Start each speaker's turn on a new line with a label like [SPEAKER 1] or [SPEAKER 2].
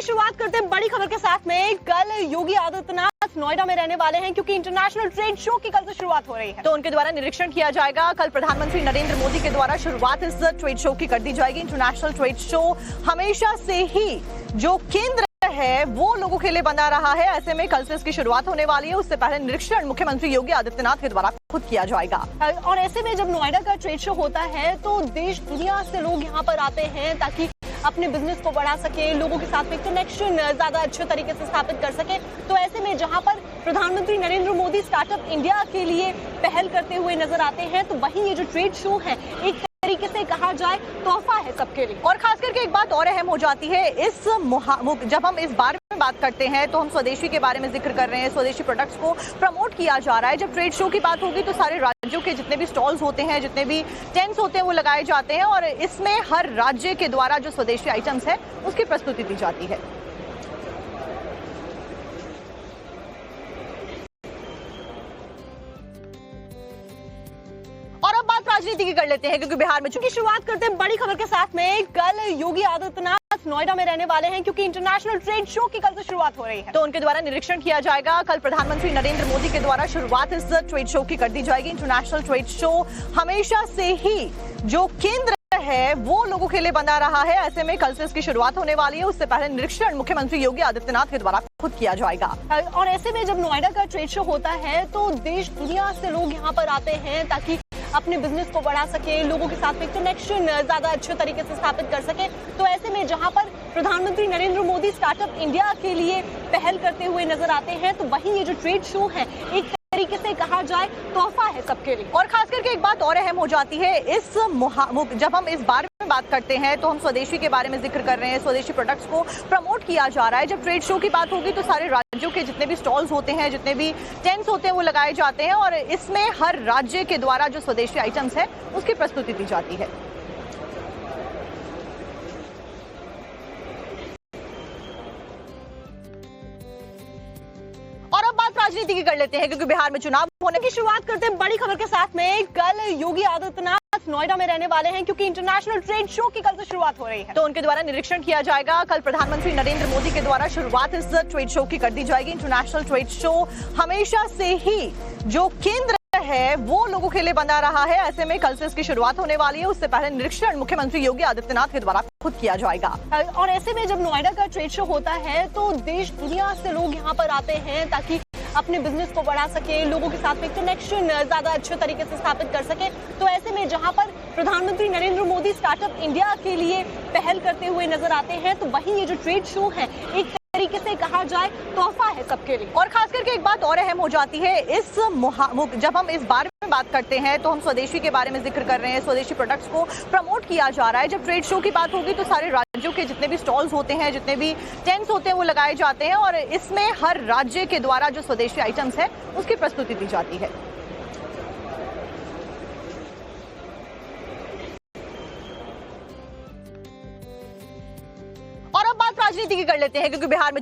[SPEAKER 1] शुरुआत करते हैं बड़ी खबर के साथ में। कल योगी आदित्यनाथ नोएडा में रहने वाले हैं क्योंकि इंटरनेशनल ट्रेड शो की कल से शुरुआत हो रही है, तो उनके द्वारा निरीक्षण किया जाएगा। कल प्रधानमंत्री नरेंद्र मोदी के द्वारा शुरुआत इस ट्रेड शो की कर दी जाएगी। इंटरनेशनल ट्रेड शो हमेशा से ही जो केंद्र है वो लोगों के लिए बना रहा है, ऐसे में कल से इसकी शुरुआत होने वाली है। उससे पहले निरीक्षण मुख्यमंत्री योगी आदित्यनाथ के द्वारा खुद किया जाएगा। और ऐसे में जब नोएडा का ट्रेड शो होता है तो देश दुनिया से लोग यहाँ पर आते हैं ताकि अपने बिजनेस को बढ़ा सके, लोगों के साथ में कनेक्शन ज्यादा अच्छे तरीके से स्थापित कर सके। तो ऐसे में जहां पर प्रधानमंत्री नरेंद्र मोदी स्टार्टअप इंडिया के लिए पहल करते हुए नजर आते हैं, तो वहीं ये जो ट्रेड शो है एक तरीके से कहा जाए तोहफा है सबके लिए। और खास करके एक बात और अहम हो जाती है, जब हम इस बारे में बात करते हैं तो हम स्वदेशी के बारे में जिक्र कर रहे हैं। स्वदेशी प्रोडक्ट्स को प्रमोट किया जा रहा है। जब ट्रेड शो की बात होगी तो सारे राज्यों के जितने भी स्टॉल्स होते हैं, जितने भी टेंट्स होते हैं वो लगाए जाते हैं और इसमें हर राज्य के द्वारा जो स्वदेशी आइटम्स है उसकी प्रस्तुति दी जाती है। और अब बात राजनीति की कर लेते हैं क्योंकि बिहार में चूंकि शुरुआत करते हैं बड़ी खबर के साथ में। कल योगी आदित्यनाथ नोएडा में रहने वाले हैं क्योंकि इंटरनेशनल ट्रेड शो की कल से शुरुआत हो रही है, तो उनके द्वारा निरीक्षण किया जाएगा। कल प्रधानमंत्री नरेंद्र मोदी के द्वारा शुरुआत इस ट्रेड शो की कर दी जाएगी। इंटरनेशनल ट्रेड शो हमेशा से ही जो केंद्र है वो लोगों के लिए बना रहा है, ऐसे में कल से इसकी शुरुआत होने वाली है। उससे पहले निरीक्षण मुख्यमंत्री योगी आदित्यनाथ के द्वारा खुद किया जाएगा। और ऐसे में जब नोएडा का ट्रेड शो होता है तो देश दुनिया से लोग यहाँ पर आते हैं ताकि अपने बिजनेस को बढ़ा सके, लोगों के साथ में कनेक्शन ज्यादा अच्छे तरीके से स्थापित कर सके। तो ऐसे में जहां पर प्रधानमंत्री नरेंद्र मोदी स्टार्टअप इंडिया के लिए पहल करते हुए नजर आते हैं, तो वहीं ये जो ट्रेड शो है एक तरीके से कहा जाए तोहफा है सबके लिए। और खास करके एक बात और अहम हो जाती है, जब हम इस बारे में बात करते हैं तो हम स्वदेशी के बारे में जिक्र कर रहे हैं। स्वदेशी प्रोडक्ट्स को प्रमोट किया जा रहा है। जब ट्रेड शो की बात होगी तो सारे राज्यों के जितने भी स्टॉल्स होते हैं, जितने भी टेंट्स होते हैं वो लगाए जाते हैं और इसमें हर राज्य के द्वारा जो स्वदेशी आइटम्स है उसकी प्रस्तुति दी जाती है। और अब बात राजनीति की कर लेते हैं क्योंकि बिहार में चुनाव होने की शुरुआत करते हैं बड़ी खबर के साथ में। कल योगी आदित्यनाथ नोएडा में रहने वाले हैं क्योंकि इंटरनेशनल ट्रेड शो की कल से शुरुआत हो रही है, तो उनके द्वारा निरीक्षण किया जाएगा। कल प्रधानमंत्री नरेंद्र मोदी के द्वारा शुरुआत इस ट्रेड शो की कर दी जाएगी। इंटरनेशनल ट्रेड शो हमेशा से ही जो केंद्र है वो लोगों के लिए बना रहा है, ऐसे में कल से इसकी शुरुआत होने वाली है। उससे पहले निरीक्षण मुख्यमंत्री योगी आदित्यनाथ के द्वारा खुद किया जाएगा। और ऐसे में जब नोएडा का ट्रेड शो होता है तो देश दुनिया से लोग यहाँ पर आते हैं ताकि अपने बिजनेस को बढ़ा सके, लोगों के साथ में कनेक्शन ज्यादा अच्छे तरीके से स्थापित कर सके। तो ऐसे में जहां पर प्रधानमंत्री नरेंद्र मोदी स्टार्टअप इंडिया के लिए पहल करते हुए नजर आते हैं, तो वहीं ये जो ट्रेड शो है एक तरीके से कहा जाए तोहफा है सबके लिए। और खास करके एक बात और अहम हो जाती है, जब हम इस बारे में बात करते हैं तो हम स्वदेशी के बारे में जिक्र कर रहे हैं। स्वदेशी प्रोडक्ट्स को प्रमोट किया जा रहा है। जब ट्रेड शो की बात होगी तो सारे राज्यों के जितने भी स्टॉल्स होते हैं, जितने भी टेंट्स होते हैं वो लगाए जाते हैं और इसमें हर राज्य के द्वारा जो स्वदेशी आइटम्स है उसकी प्रस्तुति दी जाती है। और अब बात राजनीति की कर लेते हैं क्योंकि बिहार में